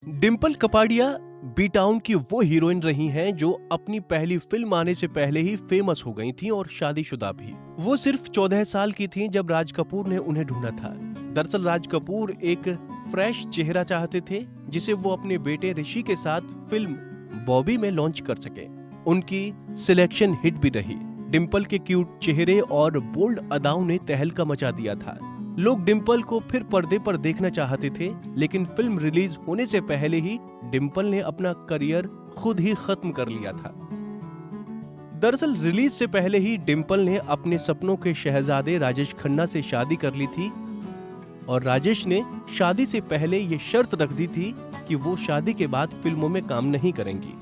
Dimple Kapadia B town की वो heroine रही हैं जो अपनी पहली फिल्म आने से पहले ही फेमस हो गई थीं और शादीशुदा भी। वो सिर्फ 14 साल की थीं जब राज कपूर ने उन्हें ढूंढा था। दरअसल राज कपूर एक फ्रेश चेहरा चाहते थे जिसे वो अपने बेटे ऋषि के साथ फिल्म बॉबी में लॉन्च कर सके। उनकी सिलेक्शन हिट भी रही। डिम्पल के क्यूट चेहरे और बोल्ड अदाओं ने तहलका मचा दिया था। लोग डिम्पल को फिर पर्दे पर देखना चाहते थे, लेकिन फिल्म रिलीज होने से पहले ही डिम्पल ने अपना करियर खुद ही खत्म कर लिया था। दरअसल रिलीज से पहले ही डिम्पल ने अपने सपनों के शहजादे राजेश खन्ना से शादी कर ली थी और राजेश ने शादी से पहले ये शर्त रख दी थी कि वो शादी के बाद फिल्मों में काम नहीं करेंगी।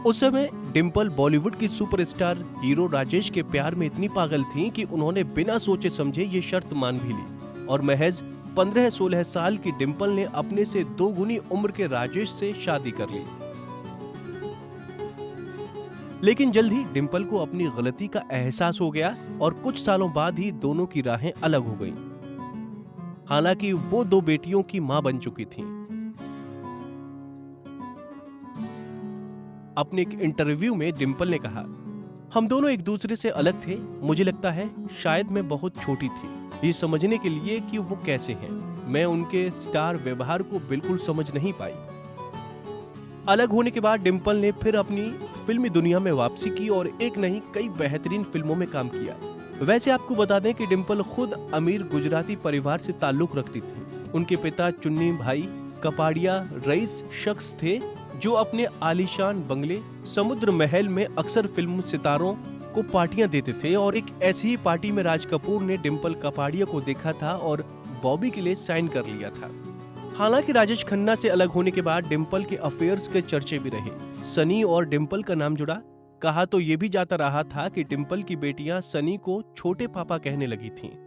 उस समय डिम्पल बॉलीवुड की सुपरस्टार हीरो राजेश के प्यार में इतनी पागल थीं कि उन्होंने बिना सोचे समझे ये शर्त मान भी ली और महज 15-16 साल की डिम्पल ने अपने से 2 गुनी उम्र के राजेश से शादी कर ली। लेकिन जल्द ही डिम्पल को अपनी गलती का एहसास हो गया और कुछ सालों बाद ही दोनों की राहें अलग हो गईं। हालांकि वो 2 बेटियों की मां बन चुकी थीं। अपने एक इंटरव्यू में डिम्पल ने कहा, हम दोनों एक दूसरे से अलग थे। मुझे लगता है शायद मैं बहुत छोटी थी ये समझने के लिए कि वो कैसे हैं। मैं उनके स्टार व्यवहार को बिल्कुल समझ नहीं पाई। अलग होने के बाद डिम्पल ने फिर अपनी फिल्मी दुनिया में वापसी की और एक नहीं कई बेहतरीन फिल्मों में काम किया। वैसे आपको बता दें कि डिम्पल खुद अमीर गुजराती परिवार से ताल्लुक रखती थी। उनके पिता चुन्नी भाई कपाड़िया रईस शख्स थे जो अपने आलीशान बंगले समुद्र महल में अक्सर फिल्म सितारों को पार्टियां देते थे और एक ऐसी ही पार्टी में राज कपूर ने डिम्पल कपाड़िया को देखा था और बॉबी के लिए साइन कर लिया था। हालांकि राजेश खन्ना से अलग होने के बाद डिम्पल के अफेयर्स के चर्चे भी रहे। सनी और डिम्पल का नाम जुड़ा। कहा तो ये भी जाता रहा था कि डिम्पल की बेटियां सनी को छोटे पापा कहने लगी थीं।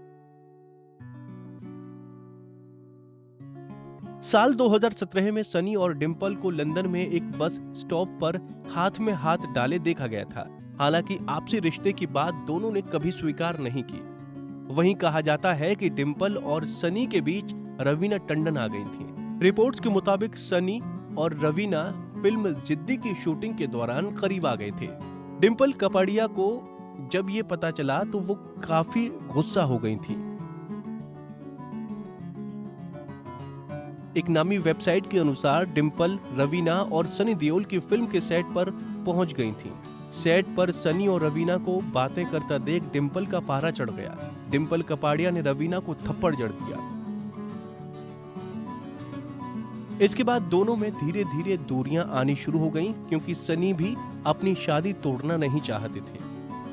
साल 2017 में सनी और डिम्पल को लंदन में एक बस स्टॉप पर हाथ में हाथ डाले देखा गया था। हालांकि आपसी रिश्ते की बात दोनों ने कभी स्वीकार नहीं की। वहीं कहा जाता है कि डिम्पल और सनी के बीच रवीना टंडन आ गई थी। रिपोर्ट्स के मुताबिक सनी और रवीना फिल्म जिद्दी की शूटिंग के दौरान करीब आ गए थे। डिम्पल कपाड़िया को जब ये पता चला तो वो काफी गुस्सा हो गई थी। एक नामी वेबसाइट के अनुसार डिम्पल रवीना और सनी देओल की फिल्म के सेट पर पहुंच गई थीं। सेट पर सनी और रवीना को बातें करता देख डिम्पल का पारा चढ़ गया। डिम्पल कपाड़िया ने रवीना को थप्पड़ जड़ दिया। इसके बाद दोनों में धीरे धीरे दूरियां आनी शुरू हो गईं क्योंकि सनी भी अपनी शादी तोड़ना नहीं चाहते थे।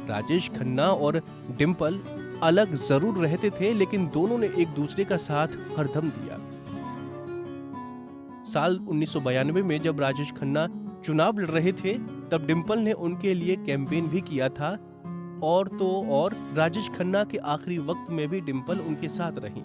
राजेश खन्ना और डिम्पल अलग जरूर रहते थे लेकिन दोनों ने एक दूसरे का साथ हरदम दिया। साल 1992 में जब राजेश खन्ना चुनाव लड़ रहे थे तब डिम्पल ने उनके लिए कैंपेन भी किया था और तो और राजेश खन्ना के आखिरी वक्त में भी डिम्पल उनके साथ रहीं।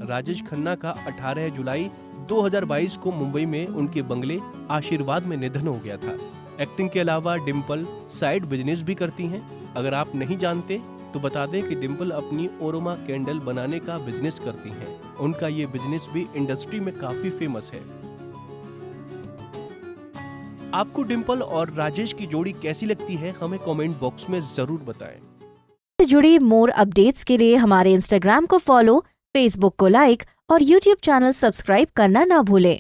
राजेश खन्ना का 18 जुलाई 2022 को मुंबई में उनके बंगले आशीर्वाद में निधन हो गया था। एक्टिंग के अलावा डिम्पल साइड बिजनेस भी करती हैं। अगर आप नहीं जानते तो बता दें कि डिम्पल अपनी ओरोमा कैंडल बनाने का बिजनेस करती हैं। उनका ये बिजनेस भी इंडस्ट्री में काफी फेमस है। आपको डिम्पल और राजेश की जोड़ी कैसी लगती है हमें कमेंट बॉक्स में जरूर बताएं। से जुड़ी मोर अपडेट्स के लिए हमारे इंस्टाग्राम को फॉलो, फेसबुक को लाइक और यूट्यूब चैनल सब्सक्राइब करना ना भूलें।